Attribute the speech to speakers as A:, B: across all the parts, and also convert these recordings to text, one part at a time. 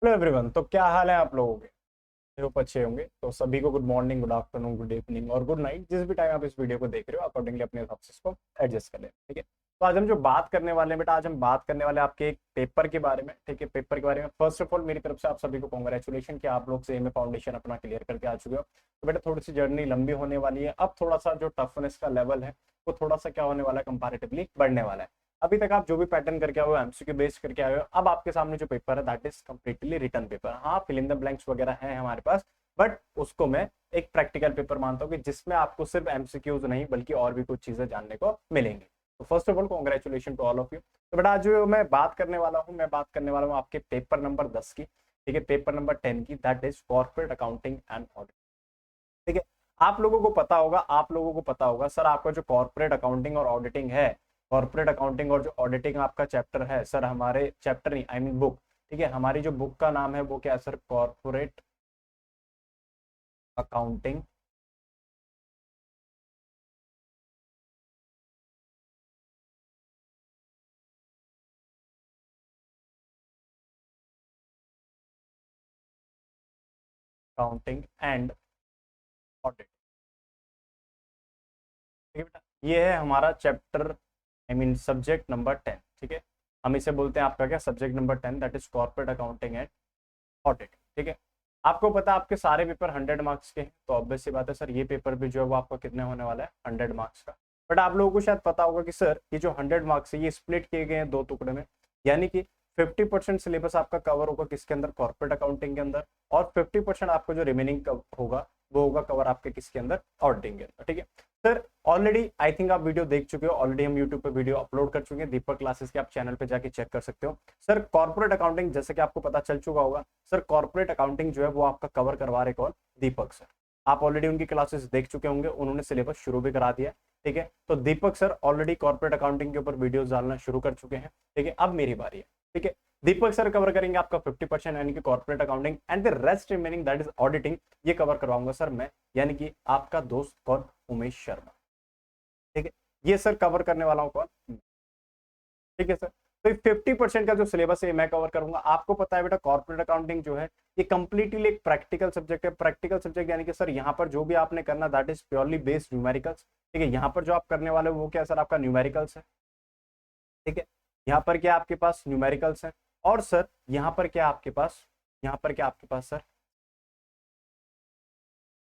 A: Hello everyone. तो क्या हाल है आप लोगों के? आई होप अच्छे होंगे। तो सभी को good morning, good afternoon, good evening और गुड नाइट, जिस भी टाइम आप इस वीडियो को देख रहे हो अकॉर्डिंगली अपने हिसाब से इसको एडजस्ट कर लें। ठीक है। तो आज हम जो बात करने वाले हैं बेटा, आज हम बात करने वाले हैं आपके एक पेपर के बारे में। ठीक है, पेपर के बारे में फर्स्ट ऑफ ऑल मेरी तरफ से आप सभी को कॉन्ग्रेचुलेशन कि आप लोग सेम फाउंडेशन अपना क्लियर करके आ चुके हो। तो बेटा थोड़ी सी जर्नी लंबी होने वाली है। अब थोड़ा सा जो टफनेस का लेवल है वो थोड़ा सा क्या होने वाला है, कंपैरेटिवली बढ़ने वाला है। अभी तक आप जो भी पैटर्न करके आए हो, एमसीक्यू बेस करके आए हो, अब आपके सामने जो पेपर है that is completely return paper. हाँ, फिल इन द ब्लैंक्स वगैरह है हमारे पास, बट उसको मैं एक प्रैक्टिकल पेपर मानता हूँ कि जिसमें आपको सिर्फ एमसीक्यूज नहीं बल्कि और भी कुछ चीजें जानने को मिलेंगी। तो first of all congratulation to all of you. तो बेटा आज जो मैं बात करने वाला हूँ, मैं बात करने वाला हूँ आपके पेपर नंबर 10 की। ठीक है, पेपर नंबर 10 की, that is corporate accounting and audit. ठीक है। आप लोगों को पता होगा सर, आपका जो कॉर्पोरेट अकाउंटिंग और ऑडिटिंग है, कॉर्पोरेट अकाउंटिंग और जो ऑडिटिंग आपका चैप्टर है सर, हमारे चैप्टर नहीं, आई मीन बुक। ठीक है, हमारी जो बुक का नाम है वो क्या है sir? Corporate accounting accounting and audit. ठीक है बेटा, ये है हमारा chapter, I mean subject number 10। ठीक है, हम इसे बोलते हैं आपका क्या, subject number 10, that is corporate accounting and audit. ठीक है। आपको पता है आपके सारे पेपर 100 मार्क्स के हैं, तो ऑब्वियस सी बात है सर, ये पेपर भी जो है वो आपका कितने होने वाला है, 100 मार्क्स का। बट आप लोगों को शायद पता होगा कि सर ये जो 100 मार्क्स है ये स्प्लिट किए गए हैं दो टुकड़े में। यानी कि 50% सिलेबस आपका कवर होगा किसके अंदर? कॉर्पोरेट अकाउंटिंग के अंदर। और 50% आपको जो रिमेनिंग होगा वो होगा कवर आपके किसके अंदर? ऑडिटिंग के अंदर। ठीक है सर। ऑलरेडी आई थिंक आप वीडियो देख चुके हो, ऑलरेडी हम यूट्यूब पे वीडियो अपलोड कर चुके हैं, दीपक क्लासेस के, आप चैनल पे जाके चेक कर सकते हो। सर कॉर्पोरेट अकाउंटिंग जैसे कि आपको पता चल चुका होगा सर, कॉर्पोरेट अकाउंटिंग जो है वो आपका कवर करवा रहे कौन? दीपक सर। आप ऑलरेडी उनकी क्लासेस देख चुके होंगे, उन्होंने सिलेबस शुरू भी करा दिया। ठीक है, तो दीपक सर ऑलरेडी कॉर्पोरेट अकाउंटिंग के ऊपर वीडियोस डालना शुरू कर चुके हैं। ठीक है, अब मेरी बारी है। ठीक है, दीपक सर कवर करेंगे आपका 50% यानी कि corporate accounting, and the rest remaining that is auditing, ये कवर करवाऊंगा सर मैं, यानी कि आपका दोस्त कौन? उमेश शर्मा। ठीक है, ये सर कवर करने वाला हूं कौन? ठीक है सर। तो 50% का जो सिलेबस है मैं कवर करूंगा। आपको पता है बेटा कॉर्पोरेट अकाउंटिंग जो है ये कंप्लीटली एक प्रैक्टिकल सब्जेक्ट है। प्रैक्टिकल सब्जेक्ट यानी कि सर यहाँ पर जो भी आपने करना that is purely based numericals. ठीक है, यहाँ पर जो आप करने वाले हो वो क्या सर? आपका न्यूमेरिकल्स है। ठीक है, यहाँ पर क्या आपके पास? न्यूमेरिकल्स है। और सर यहाँ पर क्या आपके पास, यहाँ पर क्या आपके पास सर?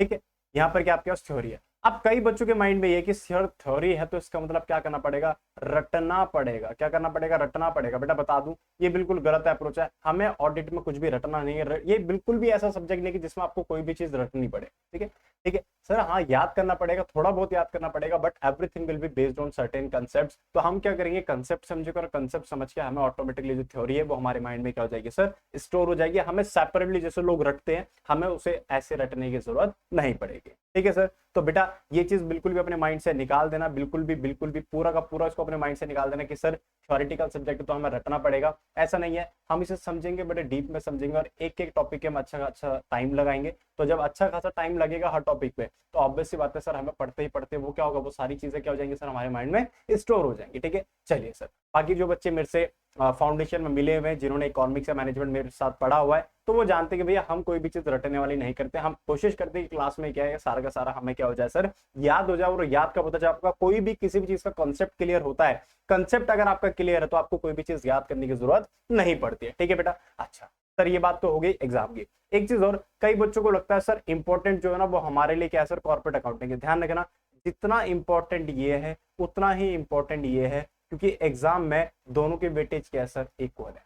A: ठीक है, यहाँ पर क्या आपके पास? थ्योरी है। अब कई बच्चों के माइंड में ये कि सर थ्योरी है तो इसका मतलब क्या करना पड़ेगा? रटना पड़ेगा। क्या करना पड़ेगा? रटना पड़ेगा। बेटा बता दूं, ये बिल्कुल गलत अप्रोच है। हमें ऑडिट में कुछ भी रटना नहीं है। ये बिल्कुल भी ऐसा सब्जेक्ट नहीं कि जिसमें आपको कोई भी चीज रटनी पड़े। ठीक है, ठीक है सर। हाँ, याद करना पड़ेगा, थोड़ा बहुत याद करना पड़ेगा, but everything will be based on certain concept. तो हम क्या करेंगे? कंसेप्ट समझकर, कंसेप्ट समझ के हमें ऑटोमेटिकली जो थ्योरी है वो हमारे माइंड में क्या हो जाएगी सर? स्टोर हो जाएगी। हमें सेपरेटली जैसे लोग रटते हैं, हमें उसे ऐसे रटने की जरूरत नहीं पड़ेगी। ठीक है सर। तो बेटा ये चीज बिल्कुल भी अपने माइंड से निकाल देना, बिल्कुल भी पूरा का पूरा इसको अपने माइंड से निकाल देना कि सर थ्योरेटिकल सब्जेक्ट तो हमें रटना पड़ेगा, ऐसा नहीं है। हम इसे समझेंगे, बड़े डीप में समझेंगे और एक एक टॉपिक के हम अच्छा अच्छा टाइम लगाएंगे। तो जब अच्छा खासा टाइम लगेगा हर टॉपिक पे, तो ऑब्वियस सी बात है सर, हमें पढ़ते ही पढ़ते वो क्या होगा, वो सारी चीजें क्या हो जाएंगी सर? हमारे माइंड में स्टोर हो जाएंगी। ठीक है, चलिए सर। बाकी जो बच्चे मेरे से फाउंडेशन में मिले हुए हैं, जिन्होंने इकोनॉमिक्स या मैनेजमेंट मेरे साथ पढ़ा हुआ है, तो वो जानते हैं कि भैया हम कोई भी चीज रटने वाली नहीं करते। हम कोशिश करते हैं कि क्लास में क्या है सारा का सारा हमें क्या हो जाए सर? याद हो जाए। और याद का पता चले आपका कोई भी किसी भी चीज का कॉन्सेप्ट क्लियर होता है। कंसेप्ट अगर आपका क्लियर है तो आपको कोई भी चीज याद करने की जरूरत नहीं पड़ती है। ठीक है बेटा, अच्छा सर, ये बात तो हो गई एग्जाम की। एक चीज और, कई बच्चों को लगता है सर इंपॉर्टेंट जो है ना वो हमारे लिए क्या है सर? कॉर्पोरेट अकाउंटिंग है। ध्यान रखना, जितना इंपॉर्टेंट ये है उतना ही इंपॉर्टेंट ये है, क्योंकि एग्जाम में दोनों के वेटेज क्या है सर? इक्वल है।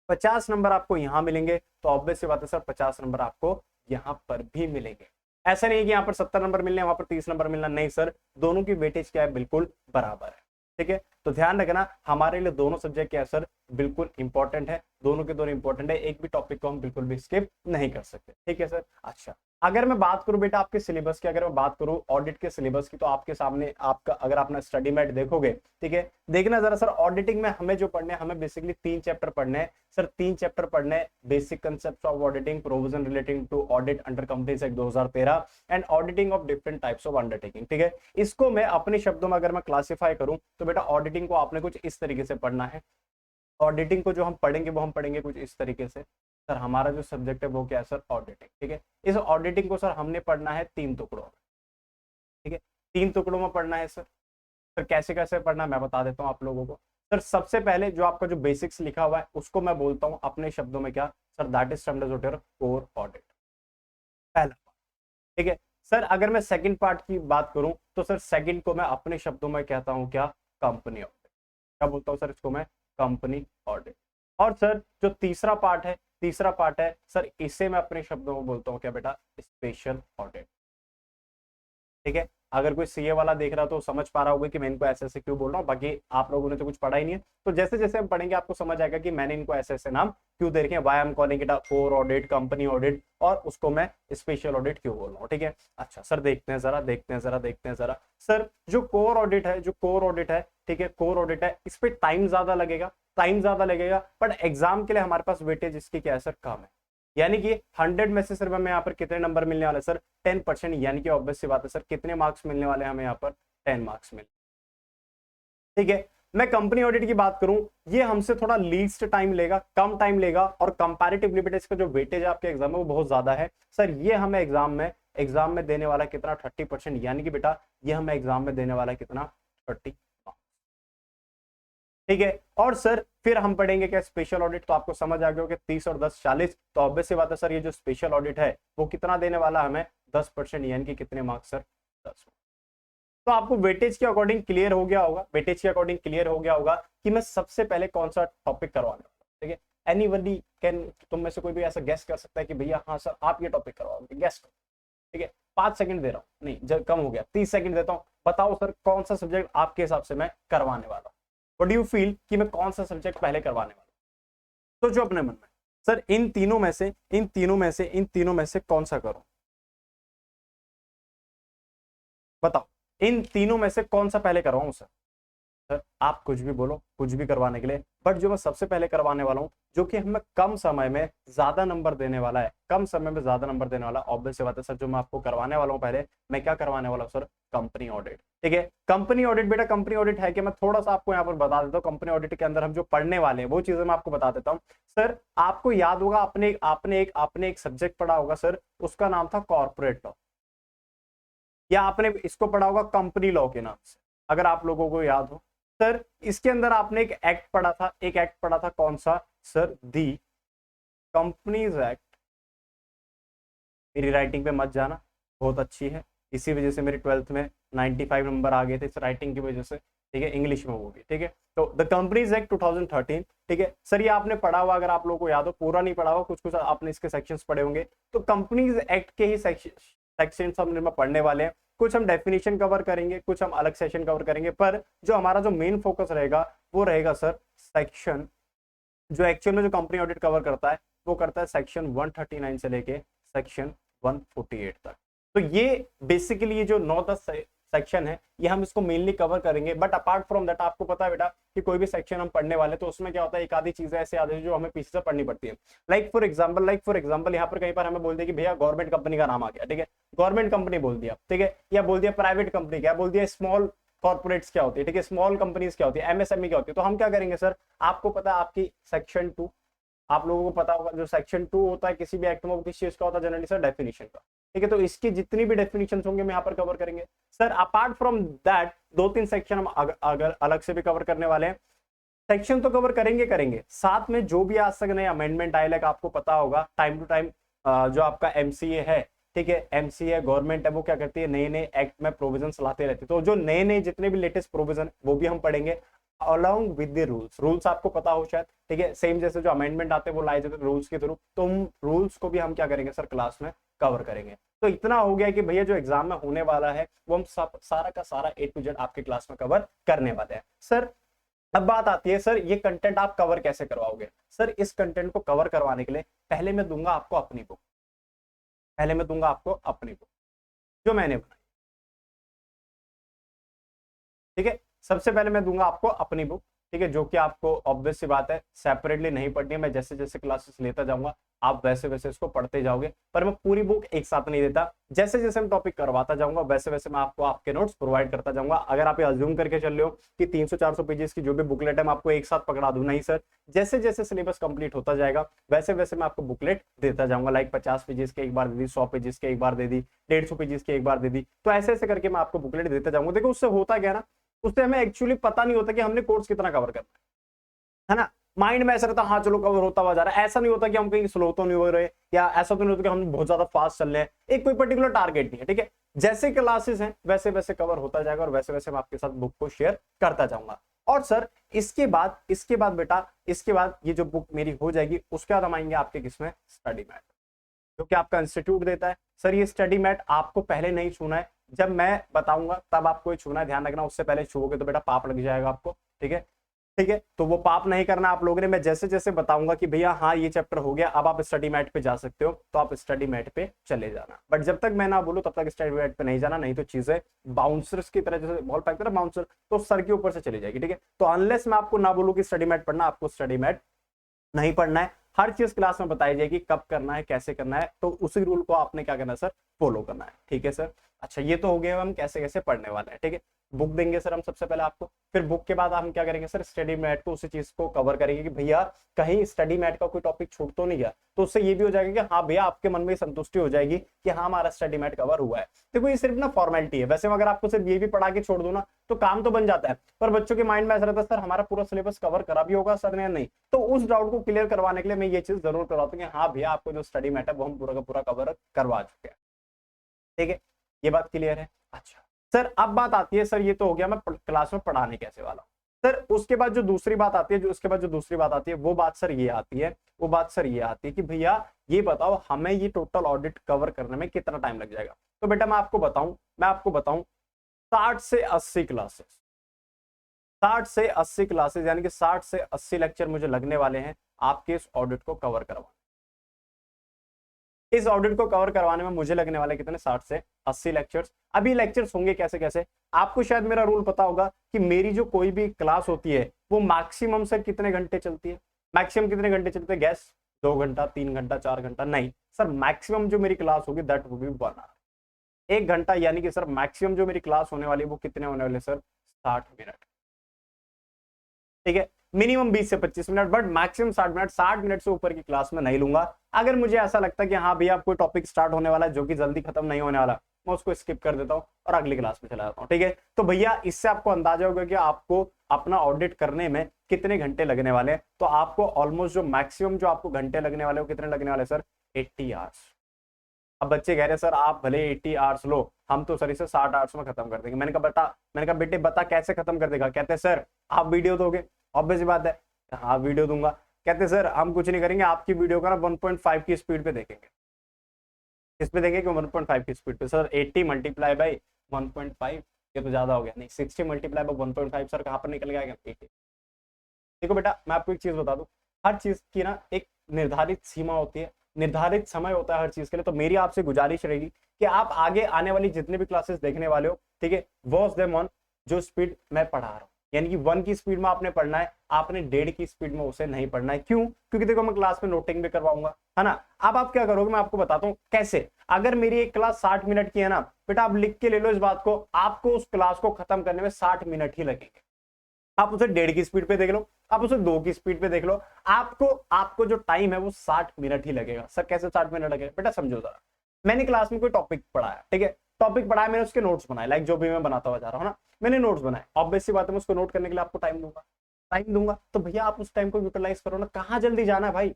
A: 50 नंबर आपको यहां मिलेंगे तो ऑब्वियस सी बात है सर 50 नंबर आपको यहां पर भी मिलेंगे। ऐसा नहीं है कि यहां पर 70 नंबर मिलने वहां पर 30 नंबर मिलना, नहीं सर, दोनों की वेटेज क्या है? बिल्कुल बराबर है। ठीक है, तो ध्यान रखना हमारे लिए दोनों सब्जेक्ट क्या है सर? बिल्कुल इंपॉर्टेंट है, दोनों के दोनों इंपॉर्टेंट है, एक भी टॉपिक को हम बिल्कुल भी स्किप नहीं कर सकते। ठीक है सर, अच्छा। अगर मैं बात करूं बेटा आपके सिलेबस की, अगर मैं बात करूं ऑडिट के सिलेबस की, तो आपके सामने आपका अगर अपना स्टडी मैट देखोगे, ठीक है, देखना जरा सर, ऑडिटिंग में हमें जो पढ़ने हैं, हमें बेसिकली 3 चैप्टर पढ़ने हैं सर। 3 चैप्टर पढ़ने हैं, basic concept of auditing, provision relating to audit under companies act 2013 and auditing of different types of undertaking. ठीक है, इसको मैं अपने शब्दों में अगर मैं क्लासिफाई करूं तो बेटा ऑडिटिंग को आपने कुछ इस तरीके से पढ़ना है। ऑडिटिंग को जो हम पढ़ेंगे वो हम पढ़ेंगे कुछ इस तरीके से। सर हमारा जो सब्जेक्ट है वो क्या है सर, ऑडिटिंग। ठीक है, इस ऑडिटिंग को सर हमने पढ़ना है 3 टुकड़ों में। ठीक है, 3 टुकड़ों में पढ़ना है सर। सर कैसे कैसे पढ़ना मैं बता देता हूँ आप लोगों को। सर सबसे पहले जो आपका जो बेसिक्स लिखा हुआ है उसको मैं बोलता हूँ अपने शब्दों में क्या sir, that is termed as what your core audit, पहला। ठीक है सर, अगर मैं सेकंड पार्ट की बात करूं तो सर सेकंड को मैं अपने शब्दों में कहता हूं क्या, कंपनी ऑडिट। क्या बोलता हूं सर इसको मैं, कंपनी ऑडिट। और सर जो तीसरा पार्ट है, तीसरा पार्ट है सर, इसे मैं अपने शब्दों में बोलता हूं क्या बेटा, स्पेशल ऑडिट। ठीक है, अगर कोई सीए वाला देख रहा तो समझ पा रहा होगा कि मैं इनको ऐसे ऐसे क्यों बोल रहा हूँ, बाकी आप लोगों ने तो कुछ पढ़ा ही नहीं है, तो जैसे जैसे हम पढ़ेंगे आपको समझ आएगा कि मैंने इनको ऐसे ऐसे नाम क्यों दे रखे हैं, why am calling it core audit, company audit, और उसको मैं स्पेशल ऑडिट क्यों बोल रहा हूँ। ठीक है, अच्छा सर देखते हैं जरा, देखते हैं जरा, देखते हैं जरा। सर जो कोर ऑडिट है, जो कोर ऑडिट है, ठीक है, कोर ऑडिट है, इस पे टाइम ज्यादा लगेगा, टाइम ज्यादा लगेगा, बट एग्जाम के लिए हमारे पास वेटेज इसकी क्या है सर, कम है। यानी कि 100 में से सिर्फ हमें यहाँ पर कितने नंबर मिलने वाले सर, 10%। यानी कि ऑब्वियस सी बात है सर, कितने मार्क्स मिलने वाले हैं हमें यहाँ पर, 10 मार्क्स मिल। ठीक है, मैं कंपनी ऑडिट की बात करूं, ये हमसे थोड़ा लीस्ट टाइम लेगा, कम टाइम लेगा, और कंपैरेटिवली बेटा इसका जो वेटेज है आपके एग्जाम में वो बहुत ज्यादा है सर। ये हमें एग्जाम में देने वाला कितना, 30%। यानी कि बेटा ये हमें एग्जाम में देने वाला कितना, 30। ठीक है, और सर फिर हम पढ़ेंगे क्या, स्पेशल ऑडिट। तो आपको समझ आ गया होगा 30 और 10 40। तो ऑब्वियस सी बात है सर, ये जो स्पेशल ऑडिट है वो कितना देने वाला हमें, 10%। यानी कि कितने मार्क्स सर, 10। तो आपको वेटेज के अकॉर्डिंग क्लियर हो गया होगा, वेटेज के अकॉर्डिंग क्लियर हो गया होगा कि मैं सबसे पहले कौन सा टॉपिक करवाने वाला हूं। ठीक है, एनीबडी कैन, तुम में से कोई भी ऐसा गेस कर सकता है कि भैया हाँ सर आप ये टॉपिक करवाओगे, गेस करो। ठीक है, 5 सेकंड दे रहा हूँ, नहीं जब कम हो गया 30 सेकंड देता हूँ, बताओ सर कौन सा सब्जेक्ट आपके हिसाब से मैं करवाने वाला हूँ। व्हाट डू यू फील कि मैं कौन सा सब्जेक्ट पहले करवाने वाला हूँ, तो जो अपने मन में सर, इन तीनों में से, कौन सा करूं, बताओ, इन तीनों में से कौन सा पहले करवाऊं सर। सर आप कुछ भी बोलो, कुछ भी करवाने के लिए, बट जो मैं सबसे पहले करवाने वाला हूँ, जो कि हमें कम समय में ज्यादा नंबर देने वाला है, कम समय में ज्यादा नंबर देने वाला, ऑब्वियस सी बात है सर, जो मैं आपको करवाने वाला हूँ पहले, मैं क्या करवाने वाला हूँ सर, कंपनी ऑडिट। ठीक है, कंपनी ऑडिट बेटा, कंपनी ऑडिट है कि मैं थोड़ा सा आपको यहाँ पर बता देता हूँ, कंपनी ऑडिट के अंदर हम जो पढ़ने वाले हैं वो चीजें मैं आपको बता देता हूँ। सर आपको याद होगा, आपने एक सब्जेक्ट पढ़ा होगा सर, उसका नाम था कॉर्पोरेट लॉ, या आपने इसको पढ़ा होगा कंपनी लॉ के नाम से, अगर आप लोगों को याद हो। सर इसके अंदर आपने एक एक्ट पढ़ा था, एक एक्ट पढ़ा था, कौन सा सर, दी कंपनीज एक्ट। मेरी राइटिंग पे मत जाना, बहुत अच्छी है, इसी वजह से मेरे 12th में 95 नंबर आ गए थे, इस राइटिंग की वजह से। ठीक है, इंग्लिश में वो भी। ठीक है, तो द कंपनीज एक्ट 2013। ठीक है सर, ये आपने पढ़ा हुआ, अगर आप लोगों को याद हो, पूरा नहीं पढ़ा हुआ, कुछ कुछ आपने इसके सेक्शंस पढ़े होंगे। तो कंपनीज एक्ट के ही सेक्शंस हम पढ़ने वाले हैं, कुछ हम डेफिनेशन कवर करेंगे, कुछ हम अलग सेक्शन कवर करेंगे, पर जो हमारा जो मेन फोकस रहेगा वो रहेगा सर सेक्शन, जो एक्चुअल में जो कंपनी ऑडिट कवर करता है वो करता है सेक्शन 139 से लेके सेक्शन 148 तक। तो ये बेसिकली ये जो 9-10 सेक्शन है, ये हम इसको मेनली कवर करेंगे। बट अपार्ट फ्रॉम दैट आपको पता है बेटा कि कोई भी सेक्शन हम पढ़ने वाले तो उसमें क्या होता है, एक आधी चीजें ऐसे आती है जो हमें पीछे से पढ़नी पड़ती है। लाइक फॉर एग्जाम्पल यहाँ पर कहीं पर हमें बोल दिया कि भैया गवर्नमेंट कंपनी का नाम आ गया। ठीक है, गवर्नमेंट कंपनी बोल दिया, ठीक है, या बोल दिया प्राइवेट कंपनी, क्या बोल दिया स्मॉल कॉर्पोरेट्स क्या होती है, ठीक है, स्मॉल कंपनीज क्या होती है, एमएसएमई क्या होती है। तो हम क्या करेंगे सर, आपको पता है आपकी सेक्शन 2, आप लोगों को पता होगा जो सेक्शन 2 होता है किसी भी एक्ट में, वो किस चीज का होता है, जनरली सर डेफिनेशन का। ठीक है, तो इसकी जितनी भी डेफिनेशन होंगे हम यहाँ पर कवर करेंगे sir. Apart from that 2-3 section हम अगर अलग से भी कवर करने वाले हैं। सेक्शन तो कवर करेंगे, साथ में जो भी आज तक नए अमेंडमेंट आए, लाइक आपको पता होगा टाइम टू टाइम जो आपका एमसीए है, ठीक है, एमसीए गवर्नमेंट है, वो क्या करती है, नए नए एक्ट में प्रोविजन लाते रहती है। तो जो नए नए जितने भी लेटेस्ट प्रोविजन वो भी हम पढ़ेंगे अलॉन्ग विद द रूल्स आपको पता हो शायद। ठीक है, सेम जैसे जो अमेंडमेंट आते हैं वो लाए जाते हैं रूल्स के थ्रू, तो रूल्स को भी हम क्या करेंगे सर, क्लास में कवर करेंगे। तो इतना हो गया कि भैया जो एग्जाम में होने वाला है वो हम सारा का सारा A to Z आपके क्लास में कवर करने वाले हैं सर। अब बात आती है सर, ये कंटेंट आप कवर कैसे करवाओगे। सर इस कंटेंट को कवर करवाने के लिए पहले मैं दूंगा आपको अपनी बुक, जो मैंने बनाई। ठीक है, सबसे पहले मैं दूंगा आपको अपनी बुक। ठीक है, जो कि आपको ऑब्वियस सी बात है सेपरेटली नहीं पढ़नी है। मैं जैसे जैसे क्लासेस लेता जाऊंगा आप वैसे वैसे इसको पढ़ते जाओगे, पर मैं पूरी बुक एक साथ नहीं देता। जैसे जैसे मैं टॉपिक करवाता जाऊंगा वैसे वैसे मैं आपको आपके नोट्स प्रोवाइड करता जाऊंगा। अगर आप ये अज्यूम करके चल रहे हो कि 300-400 पेजेस की जो भी बुकलेट है मैं आपको एक साथ पकड़ा दूं, नहीं सर, जैसे जैसे सिलेबस कंप्लीट होता जाएगा वैसे वैसे मैं आपको बुकलेट देता जाऊंगा। लाइक 50 पेजेस के एक बार दे दी, 100 पेजेस के एक बार दे दी, 150 पेजेस के एक बार दे दी, तो ऐसे ऐसे करके मैं आपको बुकलेट देता जाऊंगा। देखो उससे होता क्या ना, उससे हमें एक्चुअली पता नहीं होता कि हमने कोर्स कितना कवर करना है ना। माइंड में ऐसा रहता है हाँ चलो कवर होता हुआ जा रहा है, ऐसा नहीं होता कि हम कहीं स्लो तो नहीं हो रहे, या ऐसा तो नहीं होता कि हम बहुत ज्यादा फास्ट चल रहे हैं। एक कोई पर्टिकुलर टारगेट नहीं है, ठीक है, जैसे क्लासेस हैं वैसे वैसे कवर होता जाएगा और वैसे वैसे मैं आपके साथ बुक को शेयर करता जाऊंगा। और सर इसके बाद बेटा, इसके बाद ये जो बुक मेरी हो जाएगी उसके बाद हम आएंगे आपके किसमें, स्टडी मैट, जो कि आपका इंस्टीट्यूट देता है। सर ये स्टडी मैट आपको पहले नहीं छूना है, जब मैं बताऊंगा तब आपको ये छूना है, ध्यान रखना। उससे पहले छूओगे तो बेटा पाप लग जाएगा आपको, ठीक है, ठीक है, तो वो पाप नहीं करना आप लोगों ने। मैं जैसे जैसे बताऊंगा कि भैया हाँ ये चैप्टर हो गया अब आप स्टडी मैट पे जा सकते हो, तो आप स्टडी मैट पे चले जाना। बट जब तक मैं ना बोलूं तब तक स्टडी मैट पे नहीं जाना, नहीं तो चीजें बाउंसर्स की तरह, जैसे बॉल फेंकते ना बाउंसर, तो सर के ऊपर से चली जाएगी, ठीक है। तो अनलेस मैं आपको ना बोलूं कि स्टडी मैट पढ़ना, आपको स्टडी मैट नहीं पढ़ना है। हर चीज क्लास में बताई जाएगी कब करना है कैसे करना है, तो उसी रूल को आपने क्या करना है सर, फॉलो करना है, ठीक है सर। अच्छा ये तो हो गया हम कैसे कैसे पढ़ने वाले हैं, ठीक है। बुक देंगे सर हम सबसे पहले आपको, फिर बुक के बाद हम क्या करेंगे सर, स्टडी मैट को उसी चीज को कवर करेंगे कि भैया कहीं स्टडी मैट का कोई टॉपिक छूट तो नहीं गया, तो उससे ये भी हो जाएगा कि हाँ भैया आपके मन में संतुष्टि हो जाएगी कि हाँ हमारा स्टडी मैट कवर हुआ है। देखो ये सिर्फ ना फॉर्मेलिटी है, वैसे अगर आपको सिर्फ ये भी पढ़ा के छोड़ दो ना तो काम तो बन जाता है, पर बच्चों के माइंड में ऐसा रहता है सर हमारा पूरा सिलेबस कवर करा भी होगा सर ने नहीं, तो उस डाउट को क्लियर करवाने के लिए मैं ये चीज जरूर करवाता हूँ कि हाँ भैया आपको जो स्टडी मैट है वो हम पूरा का पूरा कवर करवा चुके हैं, ठीक है, ये बात क्लियर है। अच्छा सर अब बात आती है, सर ये तो हो गया मैं क्लास में पढ़ाने कैसे वाला हूँ। सर उसके बाद जो दूसरी बात आती है, जो उसके बाद जो दूसरी बात आती है वो बात सर ये आती है, वो बात सर ये आती है कि भैया ये बताओ हमें ये टोटल ऑडिट कवर करने में कितना टाइम लग जाएगा। तो बेटा मैं आपको बताऊं 60 से 80 क्लासेस, 60 से 80 क्लासेस यानी कि 60 से 80 लेक्चर मुझे लगने वाले हैं आपके इस ऑडिट को कवर करवाने। इस ऑडिट को कवर करवाने में मुझे लगने वाले कितने, 60 से 80 लेक्चर्स। अभी लेक्चर्स होंगे कैसे कैसे, आपको शायद मेरा रूल पता होगा कि मेरी जो कोई भी क्लास होती है वो मैक्सिमम से कितने घंटे चलती है, मैक्सिमम कितने घंटे चलते हैं गैस, 2 घंटा 3 घंटा 4 घंटा, नहीं सर मैक्सिमम जो मेरी क्लास होगी दैट विल बी 1 आवर, 1 घंटा, यानी कि सर मैक्सिमम जो मेरी क्लास होने वाली है वो कितने होने वाले सर, 60 मिनट, ठीक है, मिनिमम 20 से 25 minute, but maximum 60 minute. 60 minute से ऊपर की क्लास में नहीं लूंगा। अगर मुझे ऐसा लगता है कि हाँ भैया कोई टॉपिक स्टार्ट होने वाला है जो कि जल्दी खत्म नहीं होने वाला, मैं उसको स्किप कर देता हूँ और अगली क्लास में चला जाता हूँ, ठीक है। तो भैया इससे आपको अंदाजा होगा कि आपको अपना ऑडिट करने में कितने घंटे लगने वाले हैं। तो आपको ऑलमोस्ट जो मैक्सिमम जो आपको घंटे लगने वाले वो कितने लगने वाले सर, 80 आवर्स। अब बच्चे कह रहे सर आप भले 80 आवर्स लो, हम तो सर इसे 60 आवर्स में खत्म कर देंगे। मैंने कहा बेटे बता कैसे खत्म कर देगा। कहते सर आप वीडियो दोगे, ऑब्वियस बात है, हाँ वीडियो दूंगा। कहते सर हम कुछ नहीं करेंगे, आपकी वीडियो का ना 1.5 की स्पीड पे देखेंगे। किस पे देखेंगे, 1.5 की स्पीड पे। सर 80 मल्टीप्लाई बाई 1.5 ये तो ज्यादा हो गया, नहीं 60 मल्टीप्लाई बाई 1.5 सर कहाँ पर निकल गया 80। देखो बेटा मैं आपको एक चीज बता दूं, हर चीज की ना एक निर्धारित सीमा होती है, निर्धारित समय होता है हर चीज के लिए। तो मेरी आपसे गुजारिश रहेगी कि आप आगे आने वाली जितने भी क्लासेस देखने वाले हो, ठीक है, वॉच देम ऑन जो स्पीड मैं पढ़ा रहा हूँ, यानी कि 1 की स्पीड में आपने पढ़ना है, आपने 1.5 की स्पीड में उसे नहीं पढ़ना है। क्यों, क्योंकि देखो मैं क्लास में नोटिंग भी करवाऊंगा, है ना। अब आप क्या करोगे मैं आपको बताता हूँ कैसे। अगर मेरी एक क्लास 60 मिनट की है ना बेटा, आप लिख के ले लो इस बात को, आपको उस क्लास को खत्म करने में 60 मिनट ही लगेंगे। आप उसे 1.5 की स्पीड पे देख लो, आप उसे 2 की स्पीड पे देख लो, आपको जो टाइम है वो 60 मिनट ही लगेगा। सर कैसे 60 मिनट लगेगा, बेटा समझो जरा। मैंने क्लास में कोई टॉपिक पढ़ाया, ठीक है, टॉपिक पढ़ाया, मैंने उसके नोट्स बनाए, लाइक जो भी मैं बनाता हुआ जा रहा हूँ ना, मैंने नोट्स बनाए, ऑब्वियस सी बात है मैं उसको नोट करने के लिए आपको टाइम दूंगा। तो भैया आप उस टाइम को यूटिलाइज करो ना, कहाँ जल्दी जाना है भाई,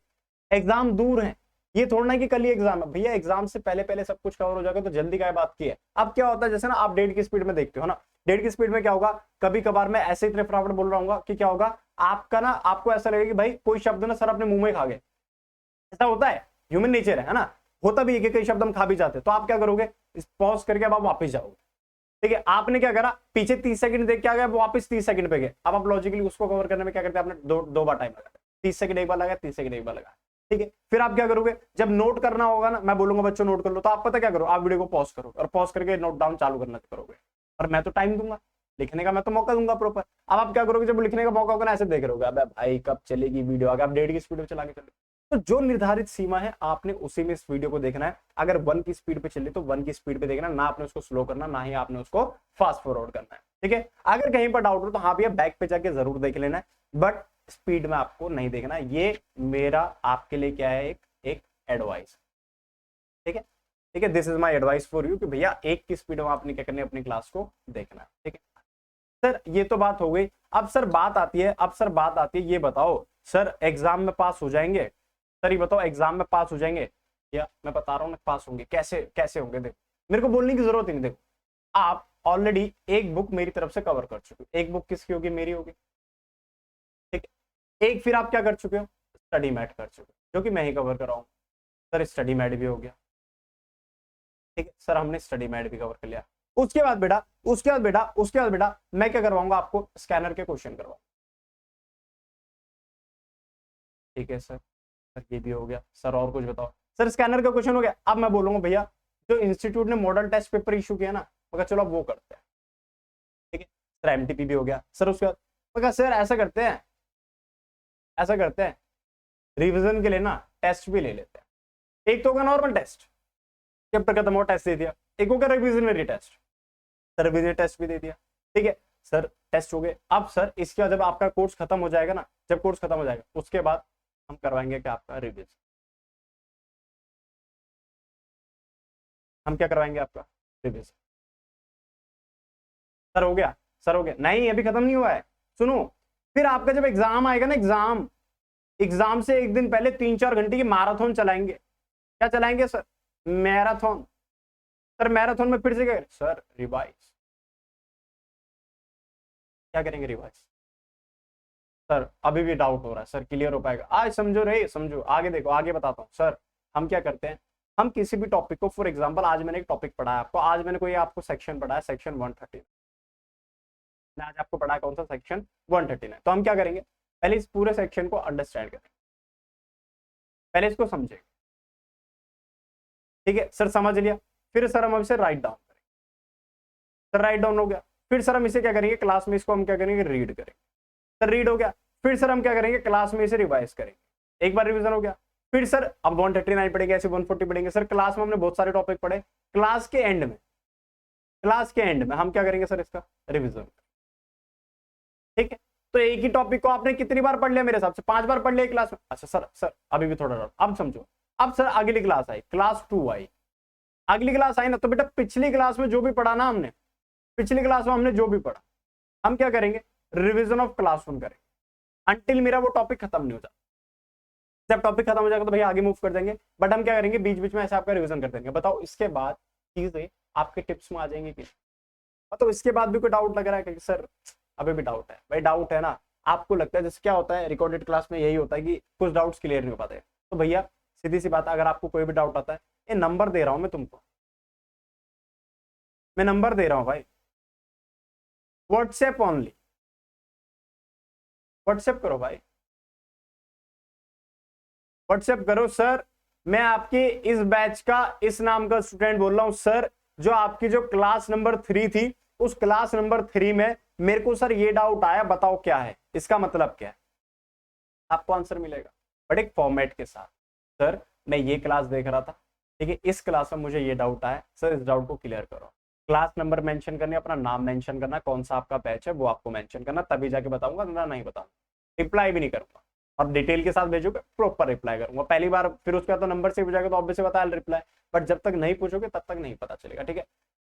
A: एग्जाम दूर है, ये थोड़ा ना कि कल ही एग्जाम है। भैया एग्जाम से पहले पहले सब कुछ कवर हो जाएगा, तो जल्दी क्या बात की है। अब क्या होता है, जैसे ना आप 1.5 की स्पीड में देखते हो ना, 1.5 की स्पीड में क्या होगा, कभी कभार मैं ऐसे इतने फटाफट बोल रहा हूँ कि क्या होगा, आपका ना आपको ऐसा लगेगा कि भाई कोई शब्द ना सर अपने मुंह में खा गए। ऐसा होता है, ह्यूमन नेचर है ना, होता भी है कि कई शब्द हम खा भी जाते हैं। तो आप क्या करोगे, पॉज करके अब आप वापस जाओगे, ठीक है। आपने क्या करा, पीछे 30 सेकंड देख के आ गया, वापस 30 सेकंड पे गए। अब आप लॉजिकली उसको कवर करने में क्या करते हैं, आपने दो बार टाइम लगा, 30 सेकंड एक बार लगा, 30 सेकंड एक बार लगा, ठीक है। फिर आप क्या करोगे, जब नोट करना होगा ना, मैं बोलूंगा बच्चों नोट कर लो, तो आप पता क्या करो, आप वीडियो को पॉज करो और पॉज करके नोट डाउन चालू करना करोगे, और मैं तो टाइम दूंगा। लिखने का मैं तो मौका दूंगा प्रॉपर। अब आप क्या करोगे, जब लिखने का मौका होगा ना, ऐसे देख रहे होगे अबे भाई कब चलेगी वीडियो, अगर आप 1.5 की स्पीड पे चला के चले, तो जो निर्धारित सीमा है आपने उसी में इस वीडियो को देखना है। अगर 1 की स्पीड पे चले तो 1 की स्पीड पे देखना, ना आपने उसको स्लो करना, ना ही आपने उसको फास्ट फॉरवर्ड करना है, ठीक है। अगर कहीं पर डाउट हो तो हाँ भैया बैक पे जाके जरूर देख लेना है, बट स्पीड में आपको नहीं देखना। ये मेरा आपके लिए क्या है, एक एडवाइस, ठीक है, ठीक है। This is my advice for you कि भैया 1 की स्पीड में आपने क्या करनी है, अपनी क्लास को देखना है, ठीक है। सर ये तो बात हो गई। अब सर बात आती है, ये बताओ सर एग्जाम में पास हो जाएंगे, सर ये बताओ एग्जाम में पास हो जाएंगे, या मैं बता रहा हूँ ना पास होंगे, कैसे कैसे होंगे, देखो मेरे को बोलने की जरूरत ही नहीं। देखो आप ऑलरेडी एक बुक मेरी तरफ से कवर कर चुके हो, एक बुक किसकी होगी, मेरी होगी, ठीक है। एक फिर आप क्या कर चुके हो, स्टडी मैट कर चुके हो, जो कि मैं ही कवर कर रहा हूँ। सर स्टडी मैट भी हो गया, ठीक है सर, हमने स्टडी मैट भी कवर कर लिया। उसके बाद बेटा मैं क्या करवाऊंगा, आपको स्कैनर के क्वेश्चन करवाऊंगा, ठीक है सर। सर ये भी हो गया सर, और कुछ बताओ सर। स्कैनर का क्वेश्चन हो गया। अब मैं बोलूंगा भैया जो इंस्टीट्यूट ने मॉडल टेस्ट पेपर इशू किया ना, मगर चलो अब वो करते हैं, ठीक है सर। एमटीपी भी हो गया सर। उसके बाद मगर सर ऐसा करते हैं रिवीजन के लिए ना टेस्ट भी ले लेते हैं। एक तो होगा नॉर्मल टेस्ट, चैप्टर खत्म हो टेस्ट दे दिया, एक होगा revisionary test, sir revision test भी दे दिया, ठीक है सर। टेस्ट हो गए। अब सर इसके बाद जब आपका कोर्स खत्म हो जाएगा ना, जब कोर्स खत्म हो जाएगा उसके बाद हम करवाएंगे क्या, आपका रिविजन। हम क्या करवाएंगे, आपका रिविजन। सर हो गया, सर हो गया, नहीं अभी खत्म नहीं हुआ है, सुनो। फिर आपका जब एग्जाम आएगा ना, एग्जाम से एक दिन पहले 3-4 घंटे की मैराथन चलाएंगे। क्या चलाएंगे सर, मैराथन। सर मैराथन में फिर से क्या, सर रिवाइज। क्या करेंगे, रिवाइज। सर अभी भी डाउट हो रहा है सर, क्लियर हो पाएगा आज, समझो रे समझो, आगे देखो, आगे बताता हूँ सर। हम क्या करते हैं, हम किसी भी टॉपिक को, फॉर एग्जांपल आज मैंने एक टॉपिक पढ़ा है आपको, आज मैंने कोई आपको सेक्शन पढ़ा है, सेक्शन 130, मैं आज आपको पढ़ा है कौन सा, सेक्शन 139। तो हम क्या करेंगे, पहले इस पूरे सेक्शन को अंडरस्टैंड करेंगे, पहले इसको समझेंगे, ठीक है सर। समझ लिया, फिर सर हम इसे राइट डाउन करेंगे, सर राइट डाउन हो गया। फिर सर हम इसे क्या करेंगे, क्लास में इसको हम क्या करेंगे, रीड करेंगे, सर रीड हो गया। फिर सर हम क्या करेंगे, क्लास में इसे रिवाइज करेंगे, एक बार रिवीजन हो गया। फिर सर अब 139 पढ़ेंगे, ऐसे 140 पढ़ेंगे। सर क्लास में हमने बहुत सारे टॉपिक पढ़े, क्लास के एंड में हम क्या करेंगे सर, इसका रिवीजन, ठीक है। तो एक ही टॉपिक को आपने कितनी बार पढ़ लिया, मेरे हिसाब से 5 बार पढ़ लिया क्लास में। अच्छा सर अभी भी थोड़ा डाउट, अब समझो। अब सर अगली क्लास आई, क्लास 2 आई, अगली क्लास आई ना, तो बेटा पिछली क्लास में जो भी पढ़ा ना हमने, पिछली क्लास में हमने जो भी पढ़ा, हम क्या करेंगे, रिवीजन ऑफ क्लास 1 करेंगे, अंटिल मेरा वो टॉपिक खत्म नहीं हो जाता। जब टॉपिक खत्म हो जाएगा तो भैया आगे मूव कर देंगे, बट हम क्या करेंगे, बीच बीच में ऐसे आपका रिवीजन कर देंगे। बताओ इसके बाद चीजें आपके टिप्स में आ जाएंगी कि, तो इसके बाद भी कोई डाउट लग रहा है कि सर अभी भी डाउट है, भाई डाउट है ना। आपको लगता है जैसे क्या होता है रिकॉर्डेड क्लास में, यही होता है कि कुछ डाउट्स क्लियर नहीं हो पाते, तो भैया सीधी सी बात है, अगर आपको कोई भी डाउट आता है, ये नंबर दे रहा हूं मैं तुमको, मैं नंबर दे रहा हूं भाई, व्हाट्सएप ओनली, व्हाट्सएप करो भाई, व्हाट्सएप करो। सर मैं आपके इस बैच का इस नाम का स्टूडेंट बोल रहा हूं सर, जो आपकी जो क्लास नंबर 3 थी, उस क्लास नंबर 3 में मेरे को सर ये डाउट आया, बताओ क्या है, इसका मतलब क्या है, आपको आंसर मिलेगा, बट एक फॉर्मेट के साथ। सर मैं ये क्लास देख रहा था, ठीक है, इस क्लास में मुझे ये डाउट आया, सर इस डाउट को क्लियर करो। क्लास नंबर मेंशन करनी, अपना नाम मेंशन करना, कौन सा आपका बैच है वो आपको मेंशन करना, तभी जाके बताऊंगा, ना नहीं बताऊंगा, रिप्लाई भी नहीं करूंगा, और डिटेल के साथ भेजोगे प्रॉपर रिप्लाई करूंगा। पहली बार फिर उसके बाद तो नंबर से हो जाएगा, तो ऑब्वियसली बता रिप्लाई, बट जब तक नहीं पूछोगे तब तक नहीं पता चलेगा, ठीक है।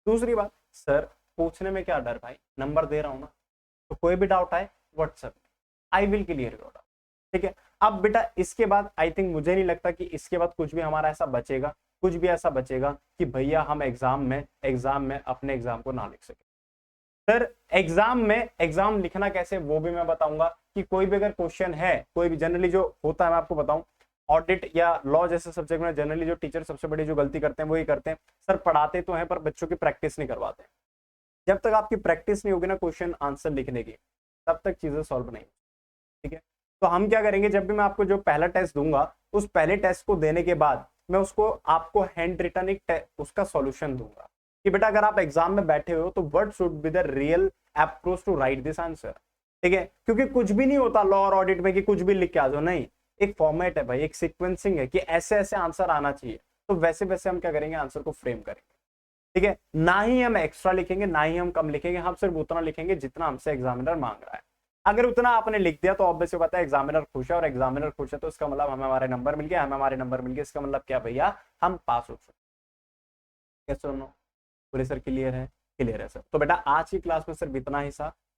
A: दूसरी बात, सर पूछने में क्या डर भाई, नंबर दे रहा हूं ना, तो कोई भी डाउट आए WhatsApp, I will clear your doubt, ठीक है। अब बेटा इसके बाद आई थिंक, मुझे नहीं लगता कि इसके बाद कुछ भी हमारा ऐसा बचेगा, कुछ भी ऐसा बचेगा कि भैया हम एग्जाम में अपने एग्जाम को ना लिख सके। सर एग्जाम लिखना कैसे वो भी मैं बताऊंगा, कि कोई भी अगर क्वेश्चन है, कोई भी जनरली जो होता है, मैं आपको बताऊं, ऑडिट या लॉ जैसे सब्जेक्ट में जनरली जो टीचर सबसे बड़ी जो गलती करते हैं वो ये करते हैं, सर पढ़ाते तो हैं पर बच्चों की प्रैक्टिस नहीं करवाते। जब तक आपकी प्रैक्टिस नहीं होगी ना क्वेश्चन आंसर लिखने की, तब तक चीजें सॉल्व नहीं, ठीक है। तो हम क्या करेंगे, जब भी मैं आपको जो पहला टेस्ट दूंगा, उस पहले टेस्ट को देने के बाद मैं उसको आपको हैंड रिटन एक उसका सॉल्यूशन दूंगा, कि बेटा अगर आप एग्जाम में बैठे हो तो what should be the real approach to write this answer. ठीक है, क्योंकि कुछ भी नहीं होता लॉ और ऑडिट में कि कुछ भी लिख के आ जाओ, नहीं, एक फॉर्मेट है भाई, एक सीक्वेंसिंग है कि ऐसे ऐसे आंसर आना चाहिए, तो वैसे वैसे हम क्या करेंगे, आंसर को फ्रेम करेंगे। ठीक है, ना ही हम एक्स्ट्रा लिखेंगे ना ही हम कम लिखेंगे, हम सिर्फ उतना लिखेंगे जितना हमसे एग्जामिनर मांग रहा है। अगर उतना आपने लिख दिया तो ऑब्वियस बात है एग्जामिनर खुश है, और एग्जामिनर खुश है तो इसका मतलब हमें हमारे नंबर मिल गया, हमें हमारे नंबर मिल गए, इसका मतलब क्या भैया, हम पास हो चुके। कैसे सुनो, पूरे सर क्लियर है? क्लियर है सर। तो बेटा आज की क्लास में सिर्फ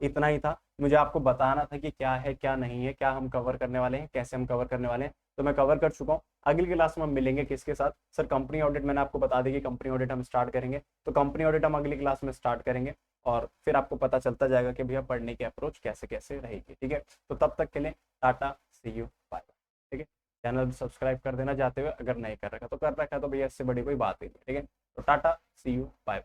A: इतना ही था। मुझे आपको बताना था कि क्या है क्या नहीं है, क्या हम कवर करने वाले हैं, कैसे हम कवर करने वाले हैं, तो मैं कवर कर चुका हूँ। अगली क्लास में हम मिलेंगे किसके साथ सर, कंपनी ऑडिट। मैंने आपको बता दी कि कंपनी ऑडिट हम स्टार्ट करेंगे, तो कंपनी ऑडिट हम अगली क्लास में स्टार्ट करेंगे, और फिर आपको पता चलता जाएगा कि भैया पढ़ने की अप्रोच कैसे कैसे रहेगी। ठीक है, तो तब तक के लिए टाटा, सी यू, बाय। ठीक है, चैनल सब्सक्राइब कर देना चाहते हुए, अगर नहीं कर रखा तो कर रखा है, तो भैया इससे बड़ी कोई बात ही नहीं। ठीक है, तो टाटा, सी यू, बाय।